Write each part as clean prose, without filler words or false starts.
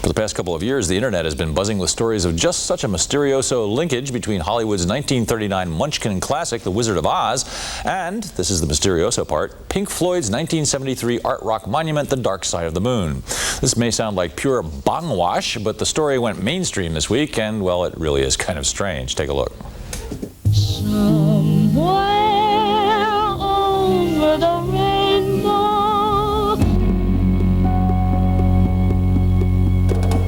For the past couple of years, the internet has been buzzing with stories of just such a mysterioso linkage between Hollywood's 1939 Munchkin classic, The Wizard of Oz, and, this is the mysterioso part, Pink Floyd's 1973 art rock monument, The Dark Side of the Moon. This may sound like pure bongwash, but the story went mainstream this week, and, well, it really is kind of strange. Take a look. Somewhere over the rainbow.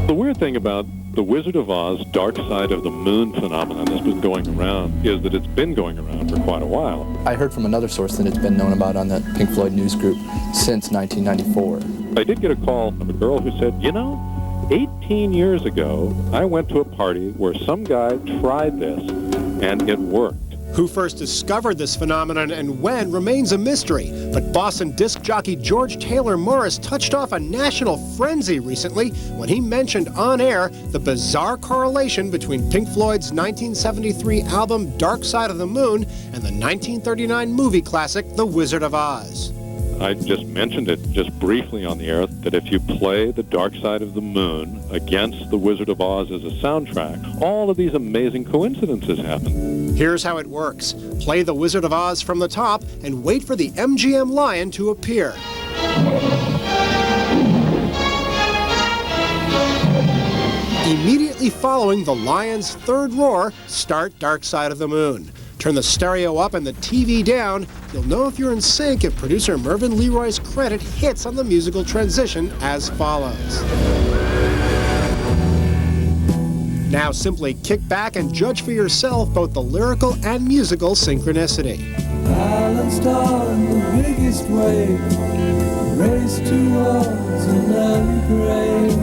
The weird thing about the Wizard of Oz Dark Side of the Moon phenomenon that's been going around is that it's been going around for quite a while. I heard from another source that it's been known about on the Pink Floyd news group since 1994. I did get a call from a girl who said, 18 years ago, I went to a party where some guy tried this, and it worked. Who first discovered this phenomenon and when remains a mystery. But Boston disc jockey George Taylor Morris touched off a national frenzy recently when he mentioned on air the bizarre correlation between Pink Floyd's 1973 album Dark Side of the Moon and the 1939 movie classic The Wizard of Oz. I just mentioned it just briefly on the air that if you play The Dark Side of the Moon against The Wizard of Oz as a soundtrack, all of these amazing coincidences happen. Here's how it works. Play The Wizard of Oz from the top and wait for the MGM lion to appear. Immediately following the lion's third roar, start Dark Side of the Moon. Turn the stereo up and the TV down. You'll know if you're in sync if producer Mervyn Leroy's credit hits on the musical transition as follows. Now simply kick back and judge for yourself both the lyrical and musical synchronicity. Balanced on the biggest wave, race towards another grave.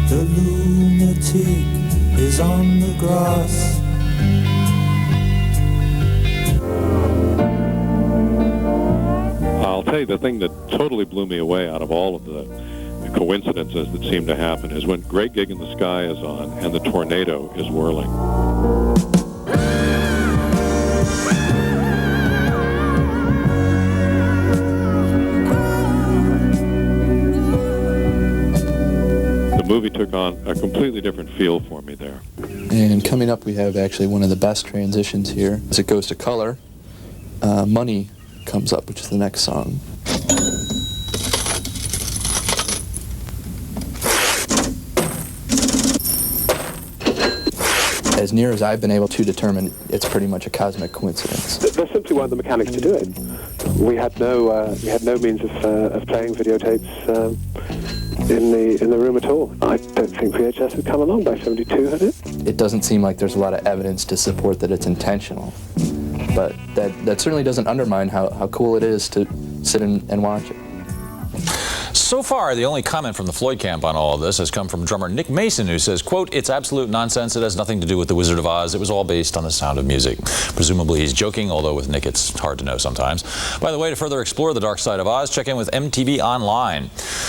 The lunatic is on the grass. I'll tell you, the thing that totally blew me away out of all of the coincidences that seem to happen is when Great Gig in the Sky is on and the tornado is whirling. The movie took on a completely different feel for me there. And coming up, we have actually one of the best transitions here. As it goes to color, Money comes up, which is the next song. As near as I've been able to determine, it's pretty much a cosmic coincidence. There simply weren't the mechanics to do it. We had no means of playing videotapes in the room at all. I don't think VHS had come along by 72, had it? It doesn't seem like there's a lot of evidence to support that it's intentional, but that certainly doesn't undermine how cool it is to sit and watch it. So far, the only comment from the Floyd camp on all of this has come from drummer Nick Mason, who says, quote, "It's absolute nonsense. It has nothing to do with The Wizard of Oz. It was all based on the sound of music." Presumably he's joking, although with Nick it's hard to know sometimes. By the way, to further explore The Dark Side of Oz, check in with MTV Online.